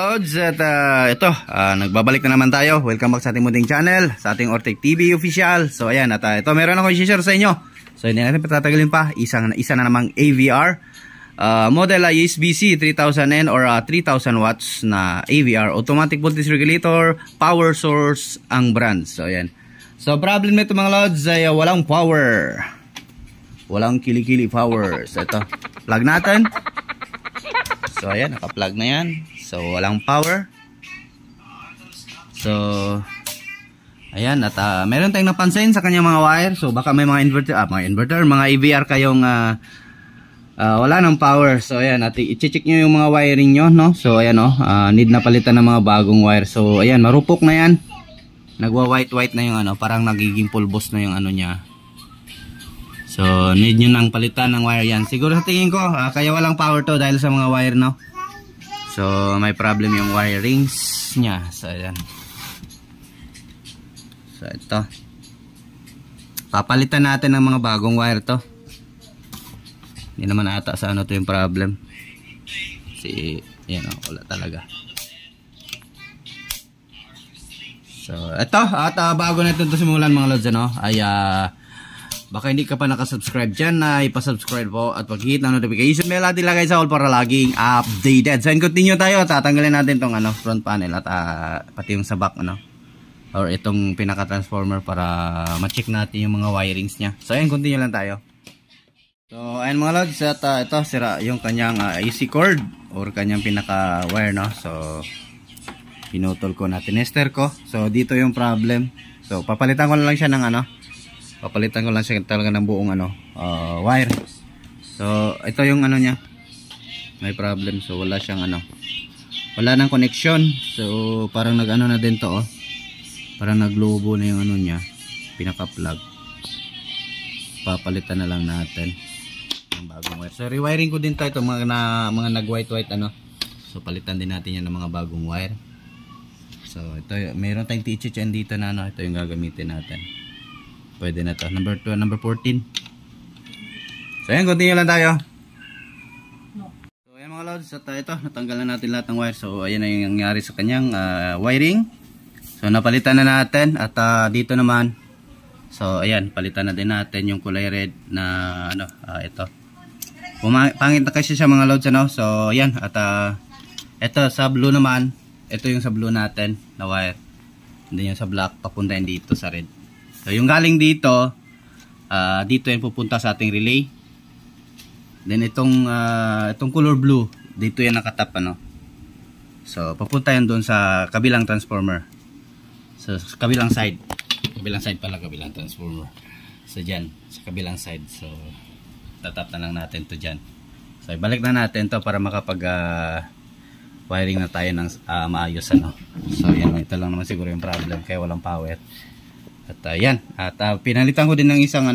Lods, at nagbabalik na naman tayo. Welcome back sa ating munting channel, sa ating Ortec TV official. So ayan, at ito meron ako i-share sa inyo. So hindi natin patatagalin pa, isa na namang AVR model USB-C 3000N or 3000 watts na AVR, automatic voltage regulator, power source ang brand. So ayan. So problem nito mga Lods ay walang power. Walang kilikili power. So ito, plug natin. So ayan, naka-plug na yan. So walang power. So ayan, at meron tayong napansin sa kanyang mga wire. So baka may mga inverter, mga AVR kayong wala ng power. So ayan, at i-check nyo yung mga wiring nyo, no? So ayan, need na palitan ng mga bagong wire. So ayan, marupok na yan. Nagwa-white na yung parang nagiging pulbos na yung niya. So need nyo nang palitan ng wire yan. Siguro sa tingin ko kaya walang power to dahil sa mga wire, no? So may problem yung wirings nya. So ayan. So ito, papalitan natin ng mga bagong wire to. Hindi naman ata sa to yung problem. Kasi yan, wala talaga. So ito, at bago natin ito simulan mga Lods, ay baka hindi ka pa nakasubscribe dyan, ipasubscribe po at pag-hit ng notification bell at ilagay sa all para laging updated. So continue tayo, tatanggalin natin itong front panel at pati yung sa back or itong pinaka transformer para ma-check natin yung mga wirings nya. So ayan, continue lang tayo. So ayan mga Lods, at ito sira yung kanyang AC cord or kanyang pinaka wire, no? So pinutol ko na, tinester ko. So dito yung problem. So papalitan ko lang siya ng papalitan ko lang siya talaga ng buong wire. So ito yung nya, may problem. So wala siyang wala nang connection. So parang na din to, parang naglobo na yung nya, pinaka plug. Papalitan na lang natin ng bagong wire. So rewiring ko din to, ito mga nag white so palitan din natin yan ng mga bagong wire. So ito, mayroon tayong THN dito na ito yung gagamitin natin. Pwede na to. Number 14. So ayan, continue lang tayo. So ayan mga Lods, at ito, natanggal na natin lahat ng wire. So ayan na yung nangyari sa kanyang wiring. So napalitan na natin. At dito naman, so ayan, palitan na din natin yung kulay red na ito. Pangit na kasi siya mga Lods, So ayan, at ito sa blue naman, ito yung sa blue natin na wire. Hindi yung sa black, papunta dito sa red. So yung galing dito, dito yan pupunta sa ating relay. Then itong color blue, dito yan nakatap So papunta yan doon sa kabilang transformer. So sa kabilang side. Kabilang side pala, kabilang transformer. So dyan, sa kabilang side. So tatap na lang natin to dyan. So ibalik na natin to para makapag wiring na tayo ng maayos So yan, ito lang naman siguro yung problem, kaya walang power. At yan, at pinalitan ko din ng isang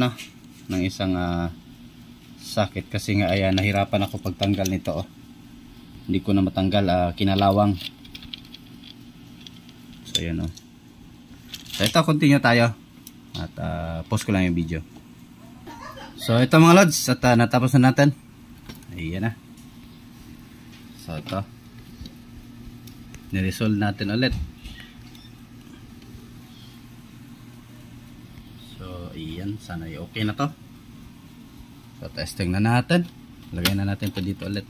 socket kasi nga ayan, nahirapan ako pagtanggal nito. Hindi ko na matanggal, kinalawang. So yan So ito, continue tayo. At pause ko lang yung video. So ito mga Lods, at natapos na natin. Ayan na. So ito, niresolve natin ulit. So ayan, sana okay na to. So testing na natin. Lagay na natin to dito ulit.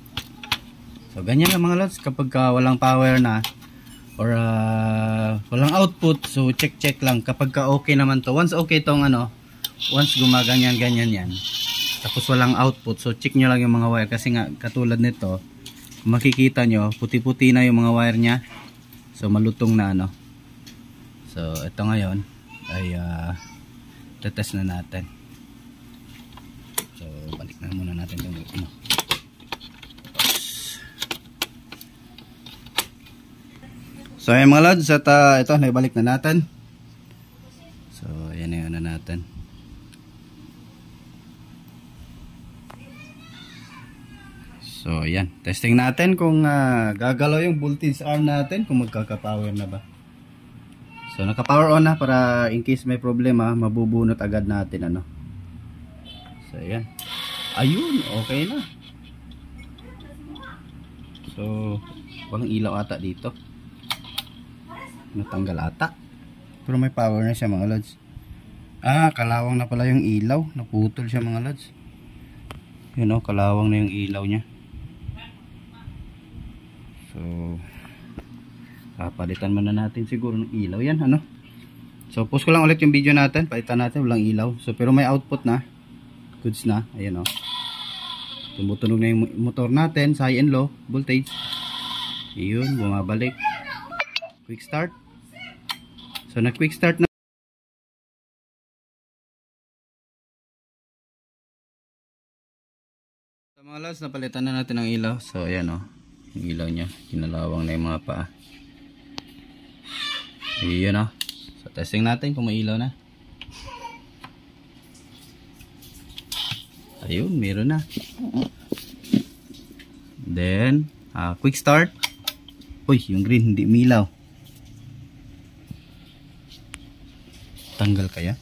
So ganyan lang mga Lods, kapag walang power na or walang output, so check lang kapag okay naman to. Once okay tong once gumaganyan yan, tapos walang output, so check nyo lang yung mga wire kasi nga katulad nito, makikita nyo puti-puti na yung mga wire nya. So malutong na So ito ngayon ay tetest na natin. So balik na muna natin itong So ayan mga Lods, at ito naibalik na natin. So ayan na natin. So ayan, testing natin kung gagalaw yung voltage arm natin, kung magkaka-power na ba. So naka-power on na para in case may problema, mabubunot agad natin So ayan. Ayun, okay na. So walang ilaw ata dito. Natanggal ata. Pero may power na siya mga lods. Kalawang na pala yung ilaw. Naputol siya mga lods. Yun o, kalawang na yung ilaw niya. So palitan muna natin siguro ng ilaw yan, ano. So post ko lang ulit yung video natin. Palitan natin, walang ilaw. So pero may output na. Goods na, ayan o. Tumutunog na yung motor natin sa high and low voltage. Yun, bumabalik. Quick start. So na quick start na. So mga lods, napalitan na natin ang ilaw. So ayan o, yung ilaw nya, kinalawang na yung mga paa. Ayun o. So testing natin kung may ilaw na. Ayun, meron na. Then quick start. Uy, yung green hindi umilaw. Tanggal kaya?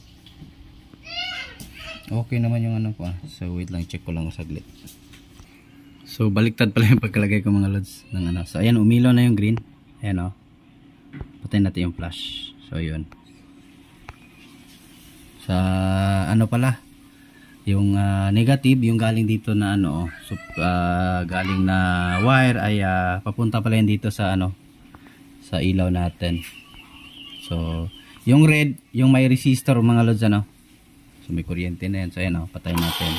Okay naman yung ano ko. So wait lang, check ko lang saglit. So baliktad pala yung pagkalagay ko mga lods ng ano. So ayan, umilaw na yung green. Ayan o. Patayin natin yung flash. So yun. Sa ano pala, yung negative, yung galing dito na ano, so, galing na wire ay papunta pala yan dito sa ano, sa ilaw natin. So yung red, yung may resistor mga lods, ano. So may kuryente na yan. So ayan o, patayin natin.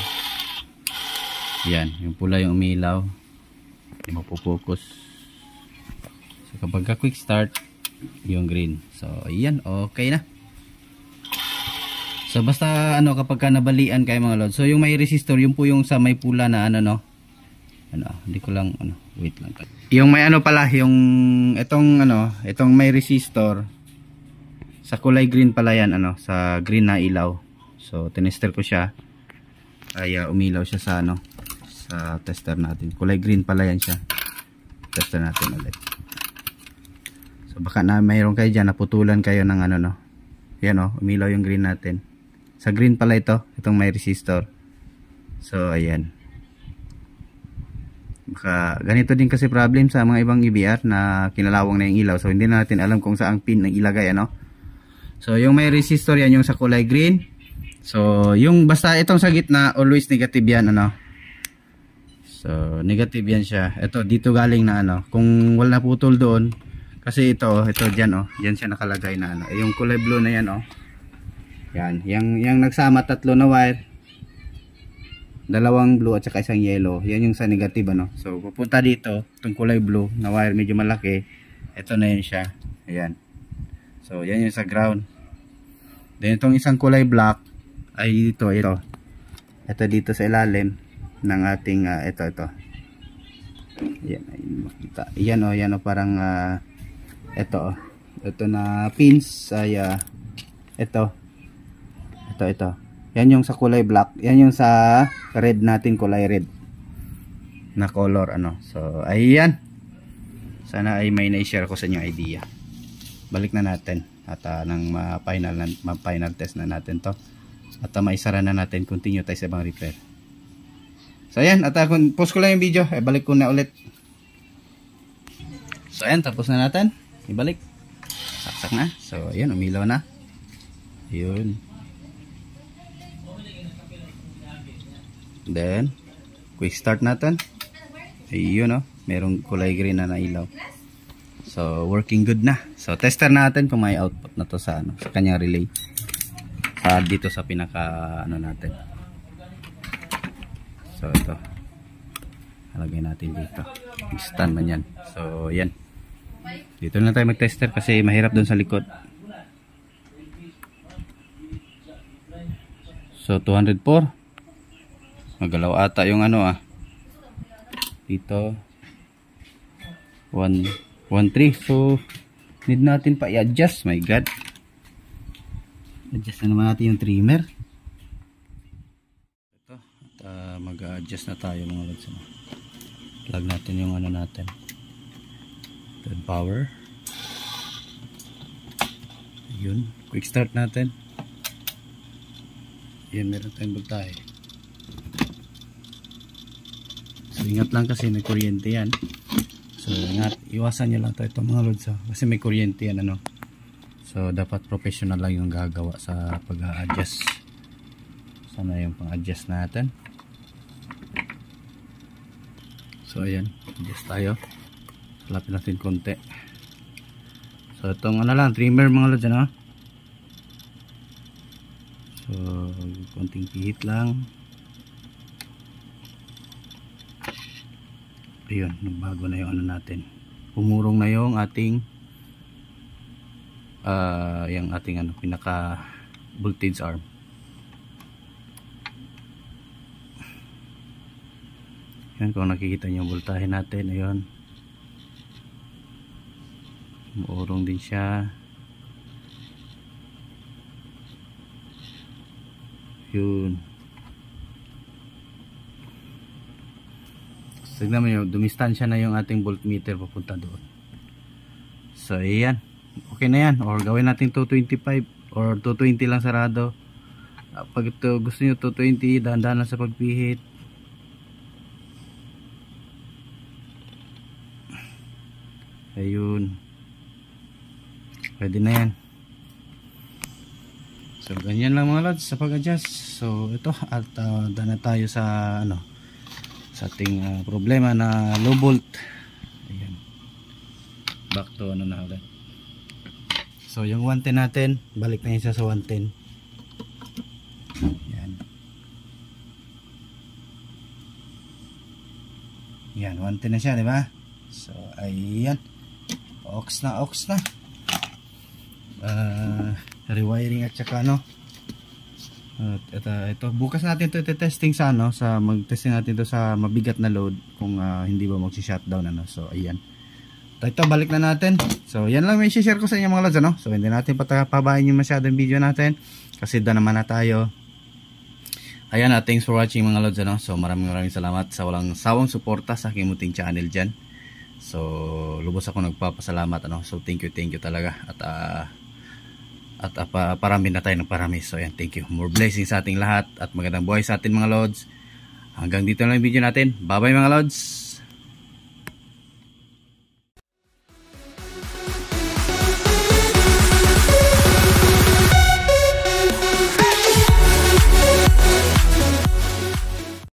Yan, yung pula yung umilaw. Mapupokus. So kapag quick start, yung green. So ayan, okay na. So basta ano, kapag ka nabalian kayo mga lods. So yung may resistor, yung po yung sa may pula na ano, no. Ano, hindi ko lang ano, wait lang. Yung may ano pala, yung itong ano, itong may resistor sa kulay green pala yan, ano, sa green na ilaw. So tinester ko siya. Ay umilaw siya sa ano, sa tester natin. Kulay green pala yan siya. Tester natin ulit. So baka na mayroon kayo dyan, naputulan kayo ng ano, no. Yan o, umilaw yung green natin. Sa green pala ito, itong may resistor. So ayan. Baka ganito din kasi problem sa mga ibang EBR na kinalawang na yung ilaw. So hindi na natin alam kung saang pin ang ilagay, ano. So yung may resistor yan, yung sa kulay green. So yung basta itong sa gitna, always negative yan, ano. So negative yan siya. Ito dito galing na ano. Kung wala putol doon, kasi ito diyan oh, diyan siya nakalagay na ano. Yung kulay blue na yan oh. Yan, yang nagsama tatlo na wire. Dalawang blue at saka isang yellow. Yan yung sa negative, ano. So pupunta dito, itong kulay blue na wire medyo malaki. Ito na yan siya. Ayan. So yan yung sa ground. Then itong isang kulay black ay ito. Ito dito sa ilalim ng ating ito. Ayan, ayun makita. Yan o parang ito na pins ay ito. Yan yung sa kulay black. Yan yung sa red natin, kulay red na color, ano. So ayan. Sana ay may na-share ko sa inyo idea. Balik na natin at nang ma-final test na natin to. At maisara na natin, continue tayo sa ibang repair. So ayan, at kung post ko lang yung video, balik ko na ulit. So ayan, tapos na natin. Ibalik. Saksak na. So ayan, umilaw na. Ayun. Then quick start natin. Ayun oh, merong kulay green na ilaw. So working good na. So tester natin kung may output na to sa ano, sa kanyang relay. Dito sa pinaka ano natin. So ito. Halagay natin dito. Stand man yan. So yan. Dito na tayo mag-tester kasi mahirap doon sa likod. So 204. Magalaw ata yung ano dito 113. So need natin pa i-adjust. My god. Adjust na naman natin yung trimmer. Ito. At mag-adjust na tayo mga lods. Plug natin yung ano natin. Third power. Yun. Quick start natin. Yan, meron tayong voltahe. So ingat lang kasi may kuryente yan. So iwasan nyo lang ito mga lods, kasi may kuryente yan ano. So dapat professional lang yung gagawa sa pag-a-adjust. Sana yung pang-adjust natin. So ayan, adjust tayo. Lapin natin konti. So itong ano lang, trimmer mga lods ano. So konting pihit lang. Ayun, nagbago na yung ano natin. Pumurong na yung ating yung ating ano, pinaka voltage arm. Yan, kung nakikita nyo yung voltahe natin, ayun. Pumurong din siya. Yun. Tignan mo yun, dumistansya na yung ating voltmeter papunta doon. So ayan, okay na yan. Or gawin natin 225 or 220 lang sarado. Pag ito gusto nyo 220, dahan-dahan lang sa pagpihit. Ayun, pwede na yan. So ganyan lang mga lods sa pag-adjust. So ito, at daan na tayo sa ano, sa ating problema na low volt. Ayan, back to ano na ulit. So yung 110 natin, balik na yun sa 110. Yan. Yan, 110 na siya, di ba? So ayan, aux na. Rewiring at saka ano, ito bukas natin ito testing sa ano, sa mag-testing natin ito sa mabigat na load kung hindi ba magsi-shutdown ano. So ayan, ito balik na natin. So yan lang may share ko sa inyo mga lods ano. So hindi natin pababain yung masyadong video natin kasi doon naman na tayo. Ayan, thanks for watching mga lods ano. So maraming salamat sa walang sawang suporta sa aking munting channel dyan. So lubos ako nagpapasalamat ano. So thank you talaga. At parami na tayo ng parami. So ayan, thank you. More blessings sa ating lahat at magandang buhay sa ating mga lods. Hanggang dito lang yung video natin. Bye bye mga lods.